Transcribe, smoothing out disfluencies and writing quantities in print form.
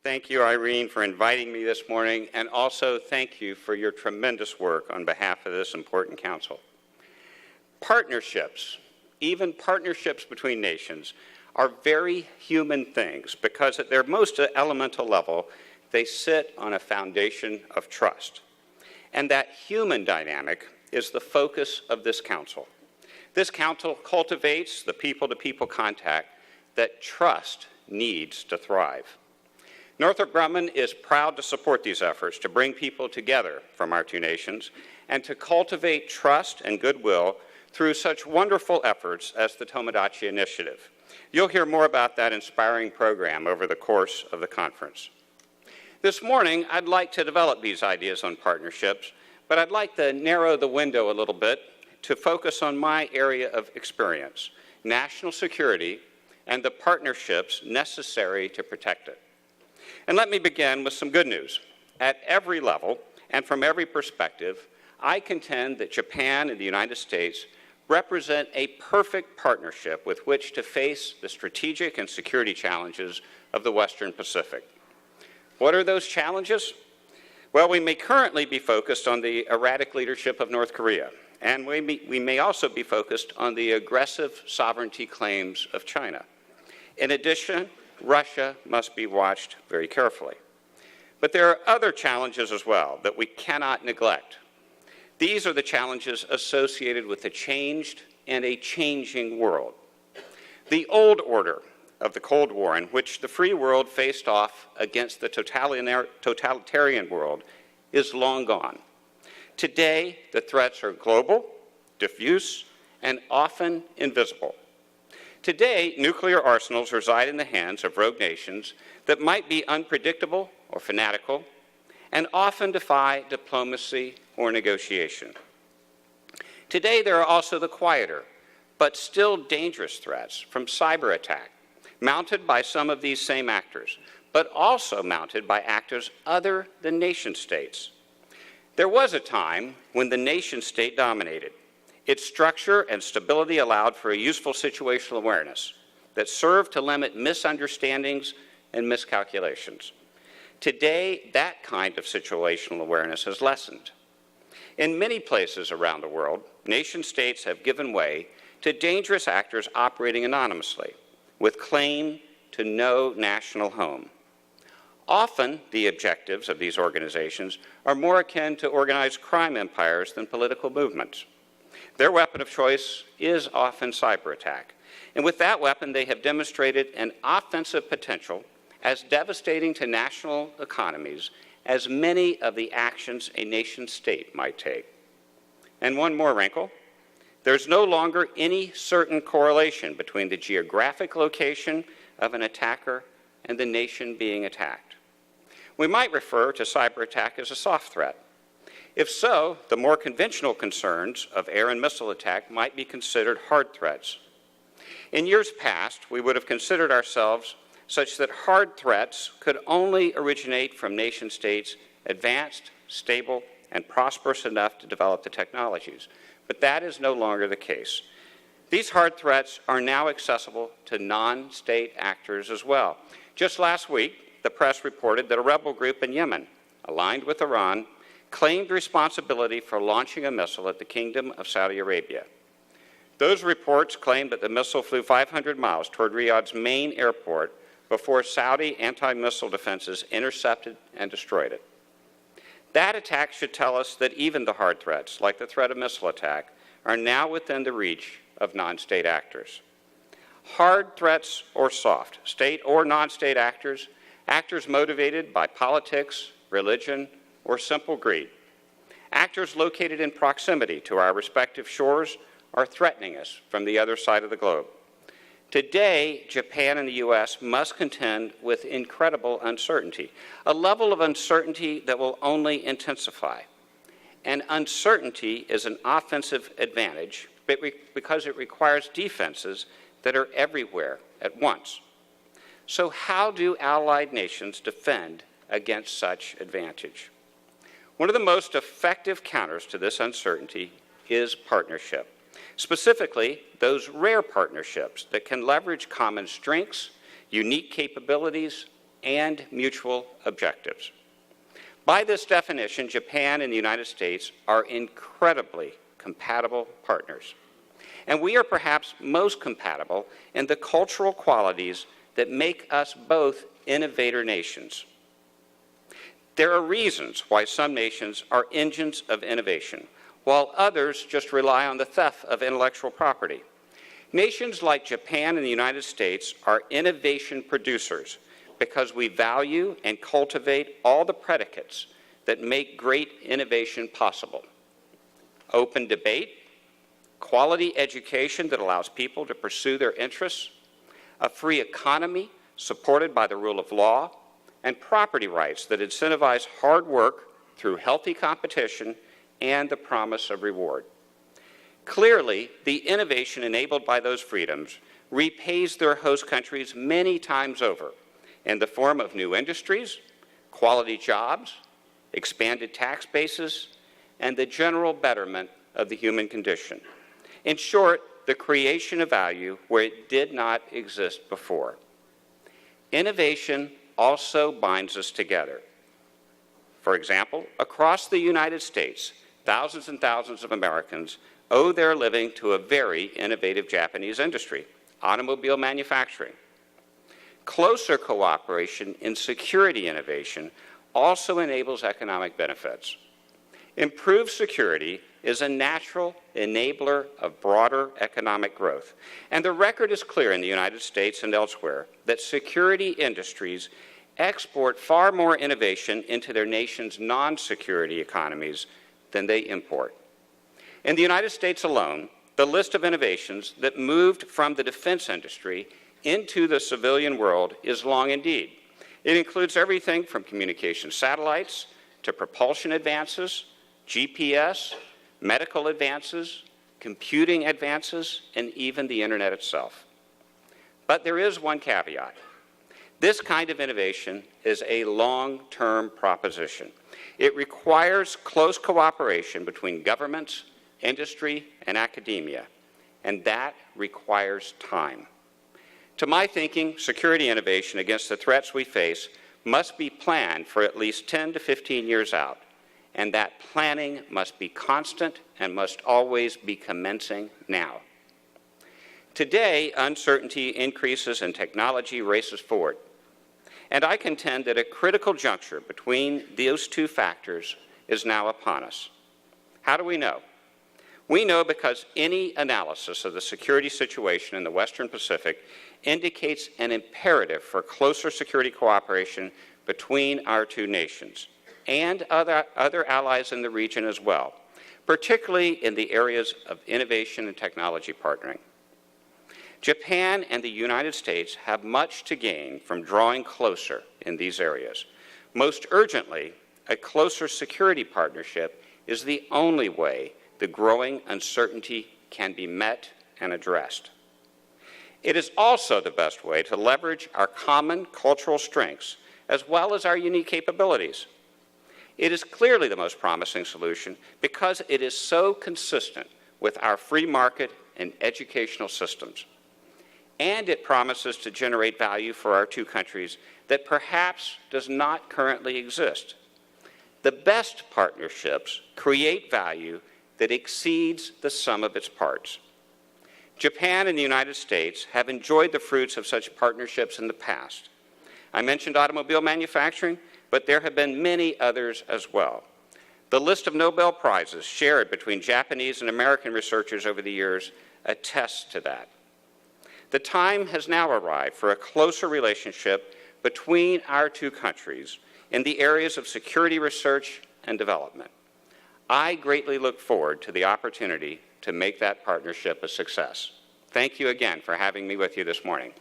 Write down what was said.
Thank you, Irene, for inviting me this morning, and also thank you for your tremendous work on behalf of this important council. Partnerships, even partnerships between nations, are very human things because at their most elemental level, they sit on a foundation of trust. And that human dynamic is the focus of this council. This council cultivates the people-to-people contact that trust needs to thrive. Northrop Grumman is proud to support these efforts to bring people together from our two nations and to cultivate trust and goodwill through such wonderful efforts as the Tomodachi Initiative. You'll hear more about that inspiring program over the course of the conference. This morning, I'd like to develop these ideas on partnerships, but I'd like to narrow the window a little bit to focus on my area of experience, national security, and the partnerships necessary to protect it. And let me begin with some good news. At every level and from every perspective, I contend that Japan and the United States represent a perfect partnership with which to face the strategic and security challenges of the Western Pacific. What are those challenges? Well, we may currently be focused on the erratic leadership of North Korea, and we may also be focused on the aggressive sovereignty claims of China. In addition, Russia must be watched very carefully. But there are other challenges as well that we cannot neglect. These are the challenges associated with a changed and a changing world. The old order of the Cold War, in which the free world faced off against the totalitarian world, is long gone. Today, the threats are global, diffuse, and often invisible. Today, nuclear arsenals reside in the hands of rogue nations that might be unpredictable or fanatical, and often defy diplomacy or negotiation. Today, there are also the quieter, but still dangerous threats from cyber attack, mounted by some of these same actors, but also mounted by actors other than nation states. There was a time when the nation state dominated. Its structure and stability allowed for a useful situational awareness that served to limit misunderstandings and miscalculations. Today, that kind of situational awareness has lessened. In many places around the world, nation-states have given way to dangerous actors operating anonymously, with claim to no national home. Often, the objectives of these organizations are more akin to organized crime empires than political movements. Their weapon of choice is often cyber attack, and with that weapon, they have demonstrated an offensive potential as devastating to national economies as many of the actions a nation-state might take. And one more wrinkle, there's no longer any certain correlation between the geographic location of an attacker and the nation being attacked. We might refer to cyber attack as a soft threat. If so, the more conventional concerns of air and missile attack might be considered hard threats. In years past, we would have considered ourselves such that hard threats could only originate from nation-states advanced, stable, and prosperous enough to develop the technologies. But that is no longer the case. These hard threats are now accessible to non-state actors as well. Just last week, the press reported that a rebel group in Yemen, aligned with Iran, claimed responsibility for launching a missile at the Kingdom of Saudi Arabia. Those reports claimed that the missile flew 500 miles toward Riyadh's main airport before Saudi anti-missile defenses intercepted and destroyed it. That attack should tell us that even the hard threats, like the threat of missile attack, are now within the reach of non-state actors. Hard threats or soft, state or non-state actors, actors motivated by politics, religion, or simple greed. Actors located in proximity to our respective shores are threatening us from the other side of the globe. Today, Japan and the U.S. must contend with incredible uncertainty, a level of uncertainty that will only intensify. And uncertainty is an offensive advantage because it requires defenses that are everywhere at once. So how do allied nations defend against such advantage? One of the most effective counters to this uncertainty is partnership. Specifically, those rare partnerships that can leverage common strengths, unique capabilities, and mutual objectives. By this definition, Japan and the United States are incredibly compatible partners. And we are perhaps most compatible in the cultural qualities that make us both innovator nations. There are reasons why some nations are engines of innovation, while others just rely on the theft of intellectual property. Nations like Japan and the United States are innovation producers because we value and cultivate all the predicates that make great innovation possible. Open debate, quality education that allows people to pursue their interests, a free economy supported by the rule of law, and property rights that incentivize hard work through healthy competition and the promise of reward. Clearly, the innovation enabled by those freedoms repays their host countries many times over in the form of new industries, quality jobs, expanded tax bases, and the general betterment of the human condition. In short, the creation of value where it did not exist before. Innovation also binds us together. For example, across the United States, thousands and thousands of Americans owe their living to a very innovative Japanese industry, automobile manufacturing. Closer cooperation in security innovation also enables economic benefits. Improved security is a natural enabler of broader economic growth. And the record is clear in the United States and elsewhere that security industries export far more innovation into their nation's non-security economies than they import. In the United States alone, the list of innovations that moved from the defense industry into the civilian world is long indeed. It includes everything from communication satellites to propulsion advances, GPS, medical advances, computing advances, and even the internet itself. But there is one caveat. This kind of innovation is a long-term proposition. It requires close cooperation between governments, industry, and academia, and that requires time. To my thinking, security innovation against the threats we face must be planned for at least 10 to 15 years out, and that planning must be constant and must always be commencing now. Today, uncertainty increases and technology races forward, and I contend that a critical juncture between those two factors is now upon us. How do we know? We know because any analysis of the security situation in the Western Pacific indicates an imperative for closer security cooperation between our two nations and other allies in the region as well, particularly in the areas of innovation and technology partnering. Japan and the United States have much to gain from drawing closer in these areas. Most urgently, a closer security partnership is the only way the growing uncertainty can be met and addressed. It is also the best way to leverage our common cultural strengths as well as our unique capabilities. It is clearly the most promising solution because it is so consistent with our free market and educational systems. And it promises to generate value for our two countries that perhaps does not currently exist. The best partnerships create value that exceeds the sum of its parts. Japan and the United States have enjoyed the fruits of such partnerships in the past. I mentioned automobile manufacturing, but there have been many others as well. The list of Nobel Prizes shared between Japanese and American researchers over the years attests to that. The time has now arrived for a closer relationship between our two countries in the areas of security research and development. I greatly look forward to the opportunity to make that partnership a success. Thank you again for having me with you this morning.